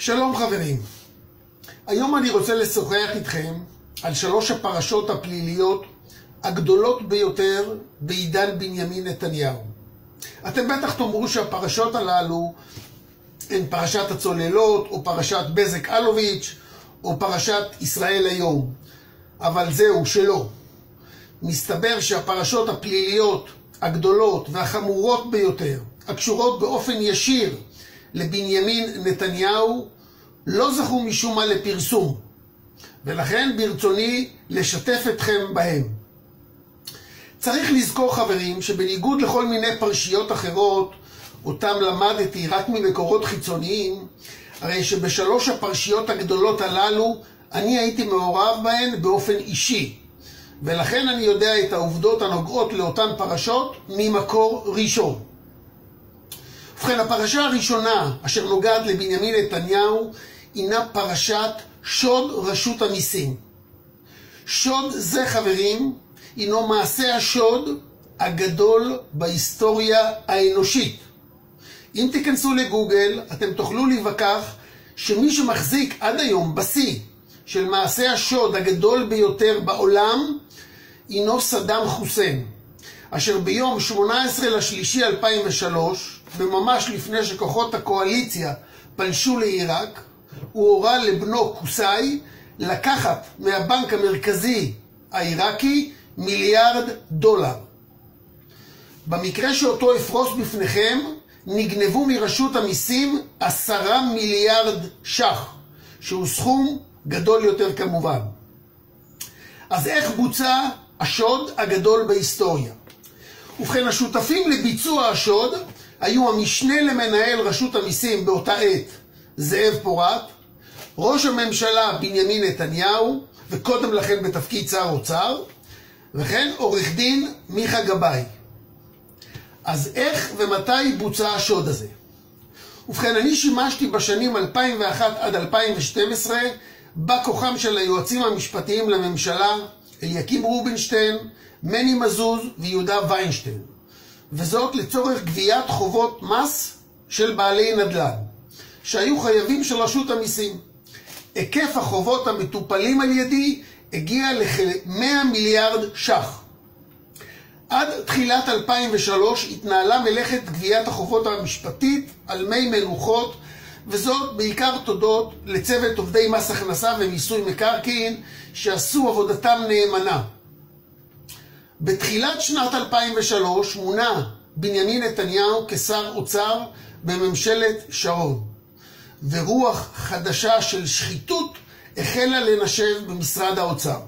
שלום חברים, היום אני רוצה לשוחח איתכם על 3 הפרשות הפליליות הגדולות ביותר בעידן בנימין נתניהו. אתם בטח תאמרו שהפרשות הללו הן פרשת הצוללות או פרשת בזק אלוביץ' או פרשת ישראל היום, אבל זהו שלא. מסתבר שהפרשות הפליליות הגדולות והחמורות ביותר הקשורות באופן ישיר לבנימין נתניהו לא זכו משום מה לפרסום, ולכן ברצוני לשתף אתכם בהם. צריך לזכור חברים שבניגוד לכל מיני פרשיות אחרות אותם למדתי רק ממקורות חיצוניים, הרי שב3 הפרשיות הגדולות הללו אני הייתי מעורב בהן באופן אישי, ולכן אני יודע את העובדות הנוגעות לאותן פרשות ממקור ראשון. ובכן, הפרשה הראשונה אשר נוגעת לבנימין נתניהו הינה פרשת שוד רשות המיסים. שוד זה חברים הינו מעשה השוד הגדול בהיסטוריה האנושית. אם תיכנסו לגוגל אתם תוכלו להיווכח שמי שמחזיק עד היום בשיא של מעשה השוד הגדול ביותר בעולם הינו סדאם חוסיין, אשר ביום 18/3/2003, וממש לפני שכוחות הקואליציה פלשו לעיראק, הוא הורה לבנו קוסאי לקחת מהבנק המרכזי העיראקי $1 מיליארד. במקרה שאותו אפרוס בפניכם, נגנבו מרשות המיסים 10 מיליארד ש"ח, שהוא סכום גדול יותר כמובן. אז איך בוצע השוד הגדול בהיסטוריה? ובכן, השותפים לביצוע השוד היו המשנה למנהל רשות המיסים באותה עת, זאב פורט, ראש הממשלה בנימין נתניהו, וקודם לכן בתפקיד שר אוצר, וכן עורך דין מיכה גבאי. אז איך ומתי בוצע השוד הזה? ובכן, אני שימשתי בשנים 2001 עד 2012 בא כוחם של היועצים המשפטיים לממשלה, אליקים רובינשטיין, מני מזוז ויהודה ויינשטיין, וזאת לצורך גביית חובות מס של בעלי נדל"ן שהיו חייבים של רשות המיסים. היקף החובות המטופלים על ידי הגיע לכ-100 מיליארד ש"ח. עד תחילת 2003 התנהלה מלאכת גביית החובות המשפטית על מי מנוחות, וזאת בעיקר תודות לצוות עובדי מס הכנסה ומיסוי מקרקעין שעשו עבודתם נאמנה. בתחילת שנת 2003 מונה בנימין נתניהו כשר אוצר בממשלת שרון, ורוח חדשה של שחיתות החלה לנשב במשרד האוצר.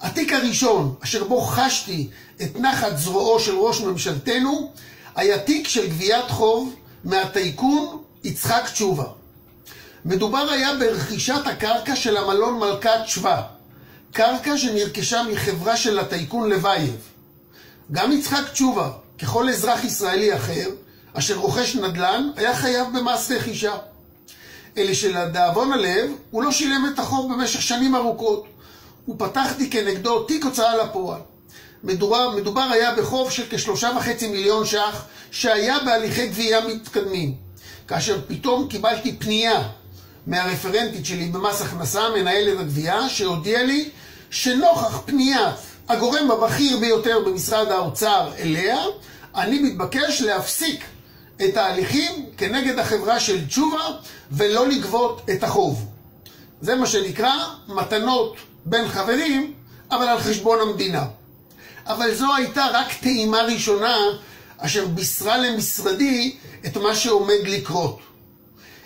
התיק הראשון אשר בו חשתי את נחת זרועו של ראש ממשלתנו היה תיק של גביית חוב מהטייקון יצחק תשובה. מדובר היה ברכישת הקרקע של המלון מלכת שבא, קרקע שנרכשה מחברה של הטייקון לוייב. גם יצחק תשובה, ככל אזרח ישראלי אחר אשר רוכש נדל"ן, היה חייב במס רכישה. אלא שלדאבון הלב הוא לא שילם את החוב במשך שנים ארוכות. הוא פתחתי כנגדו תיק הוצאה לפועל. מדובר היה בחוב של כ3.5 מיליון ש"ח שהיה בהליכי גבייה מתקדמים, כאשר פתאום קיבלתי פנייה מהרפרנטית שלי במס הכנסה, מנהלת הגבייה, שהודיע לי שנוכח פניית הגורם הבכיר ביותר במשרד האוצר אליה, אני מתבקש להפסיק את ההליכים כנגד החברה של תשובה ולא לגבות את החוב. זה מה שנקרא מתנות בין חברים, אבל על חשבון המדינה. אבל זו הייתה רק טעימה ראשונה אשר בישרה למשרדי את מה שעומד לקרות.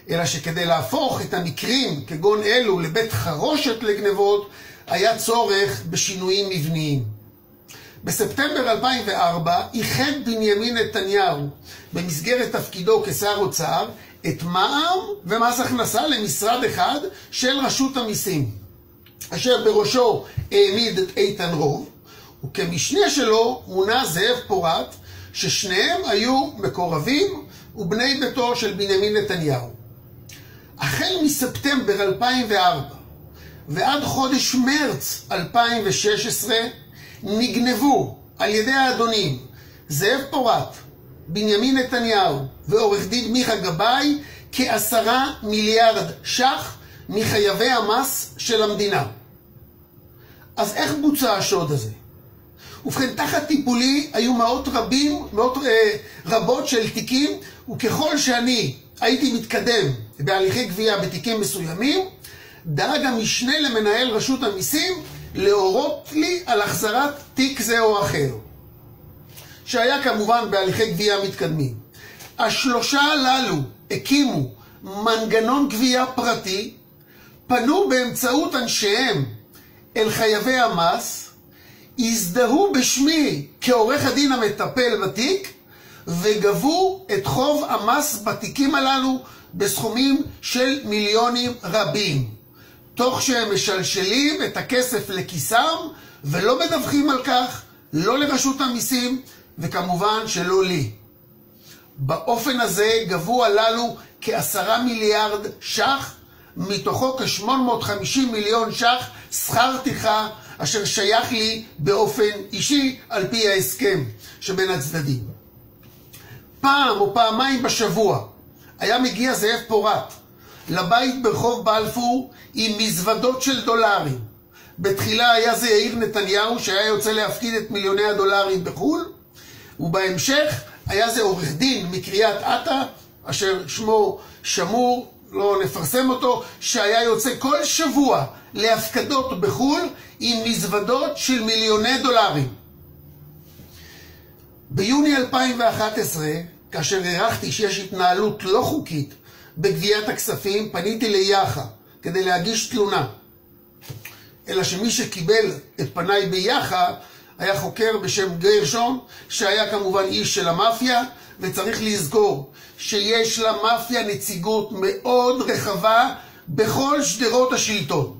אלא שכדי להפוך את המקרים כגון אלו לבית חרושת לגנבות, היה צורך בשינויים מבניים. בספטמבר 2004 איחד בנימין נתניהו במסגרת תפקידו כשר אוצר את מע"מ ומס הכנסה למשרד אחד של רשות המיסים, אשר בראשו העמיד את איתן רוב, וכמשנה שלו מונה זאב פורט, ששניהם היו מקורבים ובני ביתו של בנימין נתניהו. החל מספטמבר 2004 ועד חודש מרץ 2016 נגנבו על ידי האדונים זאב פורט, בנימין נתניהו ועורך דין מיכה גבאי כ10 מיליארד ש"ח מחייבי המס של המדינה. אז איך בוצע השוד הזה? ובכן, תחת טיפולי היו מאות רבות של תיקים, וככל שאני הייתי מתקדם בהליכי גבייה בתיקים מסוימים, דאג המשנה למנהל רשות המיסים להורות לי על החזרת תיק זה או אחר, שהיה כמובן בהליכי גבייה מתקדמים. השלושה הללו הקימו מנגנון גבייה פרטי, פנו באמצעות אנשיהם אל חייבי המס, הזדהו בשמי כעורך הדין המטפל בתיק, וגבו את חוב המס בתיקים הללו בסכומים של מיליונים רבים, תוך שהם משלשלים את הכסף לכיסם ולא מדווחים על כך, לא לרשות המיסים וכמובן שלא לי. באופן הזה גבו הללו כ10 מיליארד ש"ח, מתוכו כ850 מיליון ש"ח שכר טרחה אשר שייך לי באופן אישי על פי ההסכם שבין הצדדים. פעם או פעמיים בשבוע היה מגיע זאב פורט לבית ברחוב בלפור עם מזוודות של דולרים. בתחילה היה זה יאיר נתניהו שהיה יוצא להפקיד את מיליוני הדולרים בחו"ל, ובהמשך היה זה עורך דין מקריית אתא אשר שמו שמור, לא נפרסם אותו, שהיה יוצא כל שבוע להפקדות בחו"ל עם מזוודות של מיליוני דולרים. ביוני 2011, כאשר הערכתי שיש התנהלות לא חוקית בגביית הכספים, פניתי ליח"א כדי להגיש תלונה. אלא שמי שקיבל את פניי ביח"א היה חוקר בשם גרשון, שהיה כמובן איש של המאפיה, וצריך לזכור שיש למאפיה נציגות מאוד רחבה בכל שדרות השלטון.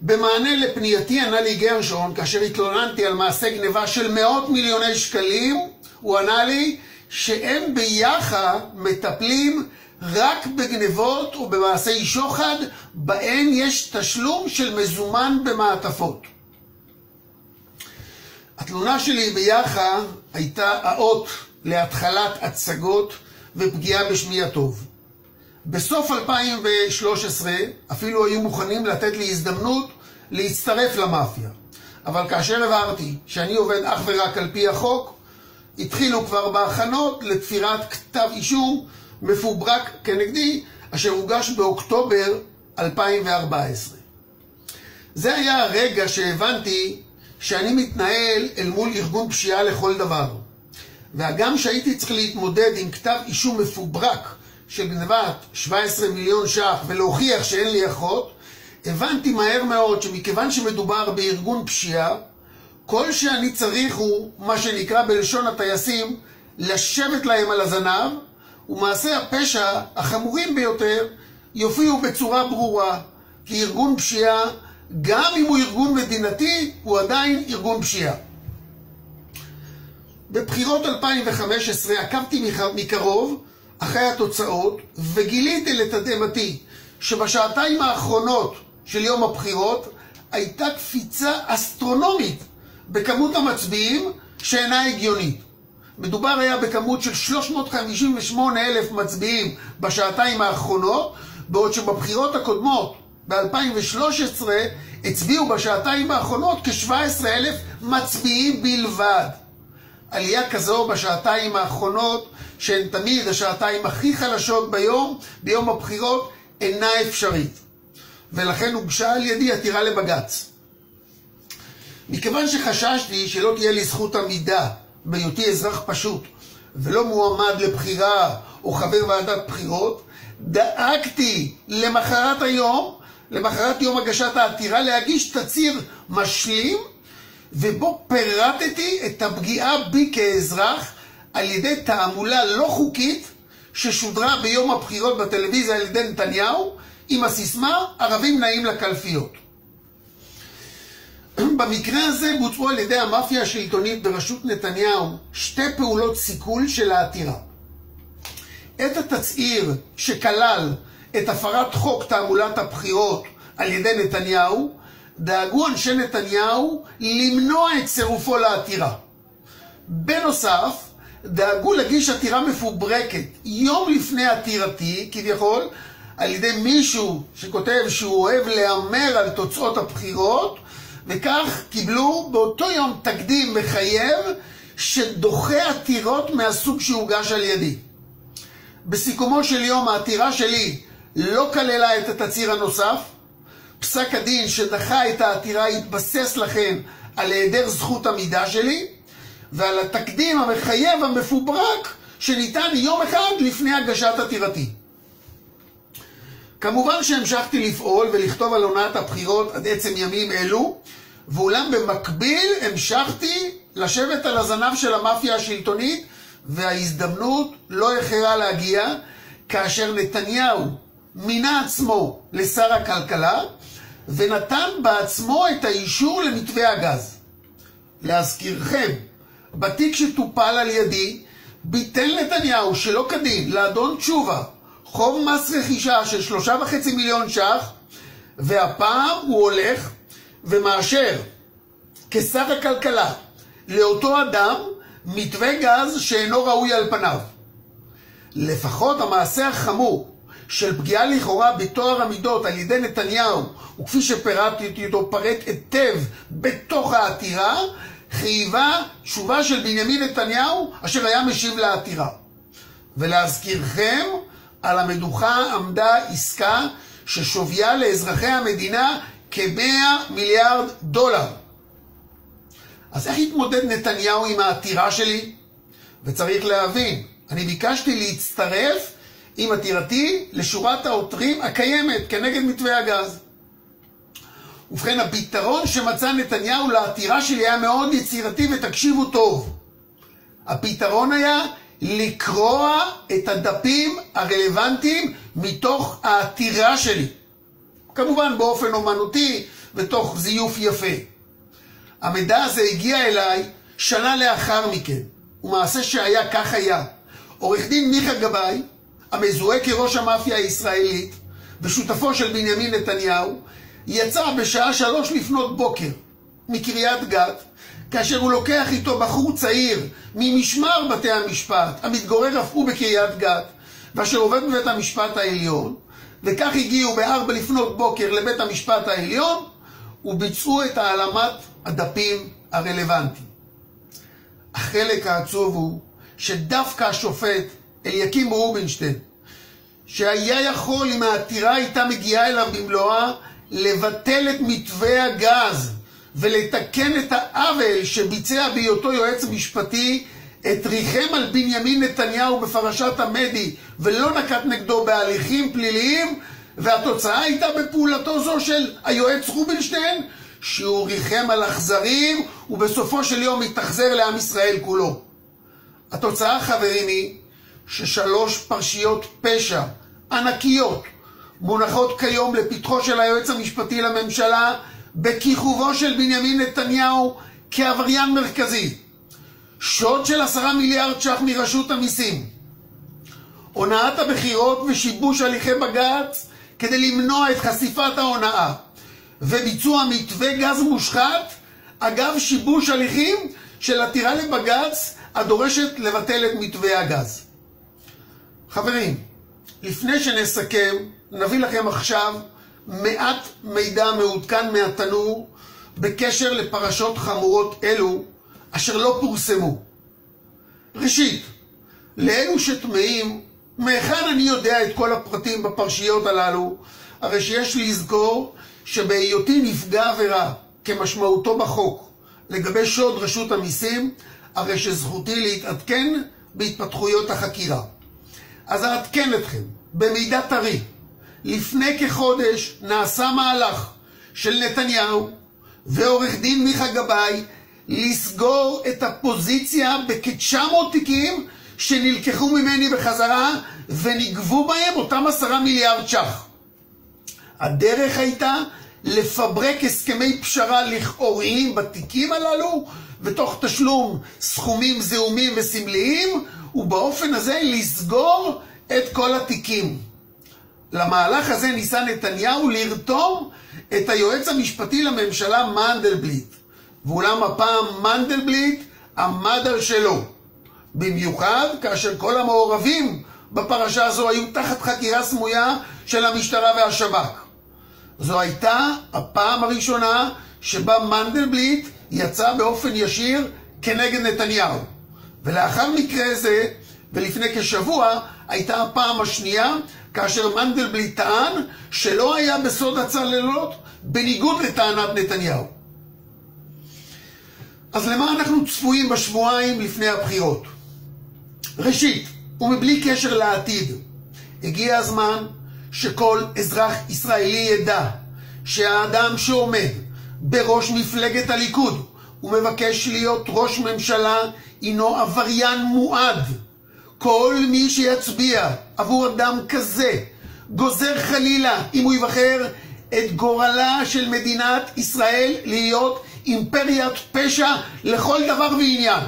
במענה לפנייתי ענה לי גרשון, כאשר התלוננתי על מעשה גניבה של מאות מיליוני שקלים, הוא ענה לי שהם ביח"א מטפלים רק בגניבות ובמעשי שוחד, בהן יש תשלום של מזומן במעטפות. התלונה שלי ביח"א הייתה האות להתחלת הצגות ופגיעה בשמי הטוב. בסוף 2013 אפילו היו מוכנים לתת לי הזדמנות להצטרף למאפיה. אבל כאשר הבהרתי שאני עובד אך ורק על פי החוק, התחילו כבר בהכנות לתפירת כתב אישום מפוברק כנגדי, אשר הוגש באוקטובר 2014. זה היה הרגע שהבנתי שאני מתנהל אל מול ארגון פשיעה לכל דבר. והגם שהייתי צריך להתמודד עם כתב אישום מפוברק של גנבת 17 מיליון ש"ח ולהוכיח שאין לי אחות, הבנתי מהר מאוד שמכיוון שמדובר בארגון פשיעה, כל שאני צריך הוא, מה שנקרא בלשון הטייסים, לשבת להם על הזנב, ומעשי הפשע החמורים ביותר יופיעו בצורה ברורה, כי ארגון פשיעה, גם אם הוא ארגון מדינתי, הוא עדיין ארגון פשיעה. בבחירות 2015 עקבתי מקרוב אחרי התוצאות, וגיליתי לתדהמתי שבשעתיים האחרונות של יום הבחירות הייתה קפיצה אסטרונומית בכמות המצביעים שאינה הגיונית. מדובר היה בכמות של 358,000 מצביעים בשעתיים האחרונות, בעוד שבבחירות הקודמות ב-2013 הצביעו בשעתיים האחרונות כ-17,000 מצביעים בלבד. עלייה כזו בשעתיים האחרונות, שהן תמיד השעתיים הכי חלשות ביום הבחירות, אינה אפשרית. ולכן הוגשה על ידי עתירה לבג"ץ. מכיוון שחששתי שלא תהיה לי זכות עמידה בהיותי אזרח פשוט ולא מועמד לבחירה או חבר ועדת בחירות, דאגתי למחרת יום הגשת העתירה להגיש תצהיר משלים, ובו פירטתי את הפגיעה בי כאזרח על ידי תעמולה לא חוקית ששודרה ביום הבחירות בטלוויזיה על ידי נתניהו עם הסיסמה ערבים נעים לקלפיות. במקרה הזה בוצעו על ידי המאפיה השלטונית בראשות נתניהו שתי פעולות סיכול של העתירה. את התצהיר שכלל את הפרת חוק תעמולת הבחירות על ידי נתניהו, דאגו אנשי נתניהו למנוע את צירופו לעתירה. בנוסף, דאגו להגיש עתירה מפוברקת יום לפני עתירתי, כביכול, על ידי מישהו שכותב שהוא אוהב להמר על תוצאות הבחירות, וכך קיבלו באותו יום תקדים מחייב שדוחה עתירות מהסוג שהוגש על ידי. בסיכומו של יום העתירה שלי לא כללה את התצהיר הנוסף. פסק הדין שדחה את העתירה התבסס לכן על היעדר זכות עמידה שלי, ועל התקדים המחייב המפוברק שניתן יום אחד לפני הגשת עתירתי. כמובן שהמשכתי לפעול ולכתוב על עונת הבחירות עד עצם ימים אלו, ואולם במקביל המשכתי לשבת על הזנב של המאפיה השלטונית, וההזדמנות לא איחרה להגיע כאשר נתניהו מינה עצמו לשר הכלכלה ונתן בעצמו את האישור למתווה הגז. להזכירכם, בתיק שטופל על ידי ביטל נתניהו שלא כדין לאדון תשובה חוב מס רכישה של 3.5 מיליון ש"ח, והפעם הוא הולך ומאשר כשר הכלכלה לאותו אדם מתווה גז שאינו ראוי על פניו. לפחות המעשה החמור של פגיעה לכאורה בתואר המידות על ידי נתניהו, וכפי שפירטתי אותו פרט היטב בתוך העתירה, חייבה תשובה של בנימין נתניהו אשר היה משיב לעתירה. ולהזכירכם, על המדוכה עמדה עסקה ששוויה לאזרחי המדינה כ$100 מיליארד. אז איך התמודד נתניהו עם העתירה שלי? וצריך להבין, אני ביקשתי להצטרף עם עתירתי לשורת העותרים הקיימת כנגד מתווה הגז. ובכן, הפתרון שמצא נתניהו לעתירה שלי היה מאוד יצירתי, ותקשיבו טוב. הפתרון היה לקרוע את הדפים הרלוונטיים מתוך העתירה שלי. כמובן באופן אומנותי ותוך זיוף יפה. המידע הזה הגיע אליי שנה לאחר מכן, ומעשה שהיה כך היה. עורך דין מיכה גבאי, המזוהה כראש המאפיה הישראלית ושותפו של בנימין נתניהו, יצא בשעה 3 לפנות בוקר מקריית גת, כאשר הוא לוקח איתו בחור צעיר ממשמר בתי המשפט, המתגורר אף הוא בקריית גת, ואשר עובד בבית המשפט העליון, וכך הגיעו ב4 לפנות בוקר לבית המשפט העליון, וביצעו את העלמת הדפים הרלוונטיים. החלק העצוב הוא שדווקא השופט אליקים רובינשטיין, שהיה יכול, אם העתירה הייתה מגיעה אליו במלואה, לבטל את מתווה הגז ולתקן את העוול שביצע בהיותו יועץ משפטי, את ריחם על בנימין נתניהו בפרשת המדי ולא נקט נגדו בהליכים פליליים, והתוצאה הייתה בפעולתו זו של היועץ רובינשטיין, שהוא ריחם על אכזרים ובסופו של יום התאכזר לעם ישראל כולו. התוצאה, חברים, היא ש3 פרשיות פשע ענקיות מונחות כיום לפתחו של היועץ המשפטי לממשלה בכיכובו של בנימין נתניהו כעבריין מרכזי. שוד של 10 מיליארד ש"ח מרשות המיסים, הונאת הבחירות ושיבוש הליכי בג"ץ כדי למנוע את חשיפת ההונאה, וביצוע מתווה גז מושחת אגב שיבוש הליכים של עתירה לבג"ץ הדורשת לבטל את מתווה הגז. חברים, לפני שנסכם, נביא לכם עכשיו מעט מידע מעודכן מהתנור בקשר לפרשות חמורות אלו אשר לא פורסמו. ראשית, לאלו שתמאים מהיכן אני יודע את כל הפרטים בפרשיות הללו, הרי שיש לזכור שבהיותי נפגע עבירה כמשמעותו בחוק לגבי שוד רשות המיסים, הרי שזכותי להתעדכן בהתפתחויות החקירה. אז אעדכן אתכם במידע טרי. לפני כחודש נעשה מהלך של נתניהו ועורך דין מיכה גבאי לסגור את הפוזיציה בכ-900 תיקים שנלקחו ממני בחזרה ונגבו בהם אותם 10 מיליארד ש"ח. הדרך הייתה לפברק הסכמי פשרה לכאוריים בתיקים הללו, ותוך תשלום סכומים זעומים וסמליים, ובאופן הזה לסגור את כל התיקים. למהלך הזה ניסה נתניהו לרתום את היועץ המשפטי לממשלה מנדלבליט, ואולם הפעם מנדלבליט עמד על שלו, במיוחד כאשר כל המעורבים בפרשה הזו היו תחת חקירה סמויה של המשטרה והשב"כ. זו הייתה הפעם הראשונה שבה מנדלבליט יצא באופן ישיר כנגד נתניהו. ולאחר מקרה זה, ולפני כשבוע, הייתה הפעם השנייה כאשר מנדלבליט טען שלא היה בסוד הצוללות בניגוד לטענת נתניהו. אז למה אנחנו צפויים בשבועיים לפני הבחירות? ראשית, ומבלי קשר לעתיד, הגיע הזמן שכל אזרח ישראלי ידע שהאדם שעומד בראש מפלגת הליכוד ומבקש להיות ראש ממשלה הינו עבריין מועד. כל מי שיצביע עבור אדם כזה גוזר חלילה, אם הוא יבחר, את גורלה של מדינת ישראל להיות אימפריית פשע לכל דבר ועניין.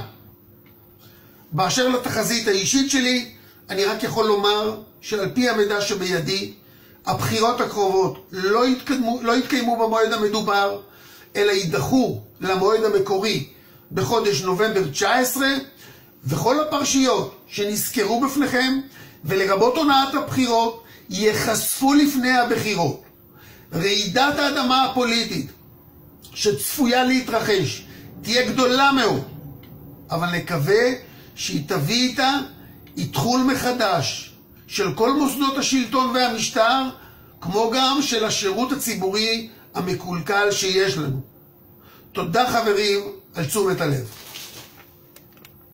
באשר לתחזית האישית שלי, אני רק יכול לומר שעל פי המידע שבידי, הבחירות הקרובות לא יתקיימו במועד המדובר, אלא יידחו למועד המקורי בחודש נובמבר 19, וכל הפרשיות שנזכרו בפניכם, ולרבות הונאת הבחירות, ייחשפו לפני הבחירות. רעידת האדמה הפוליטית שצפויה להתרחש תהיה גדולה מאוד, אבל נקווה שהיא תביא איתה התחול מחדש של כל מוסדות השלטון והמשטר, כמו גם של השירות הציבורי המקולקל שיש לנו. תודה חברים על תשומת הלב.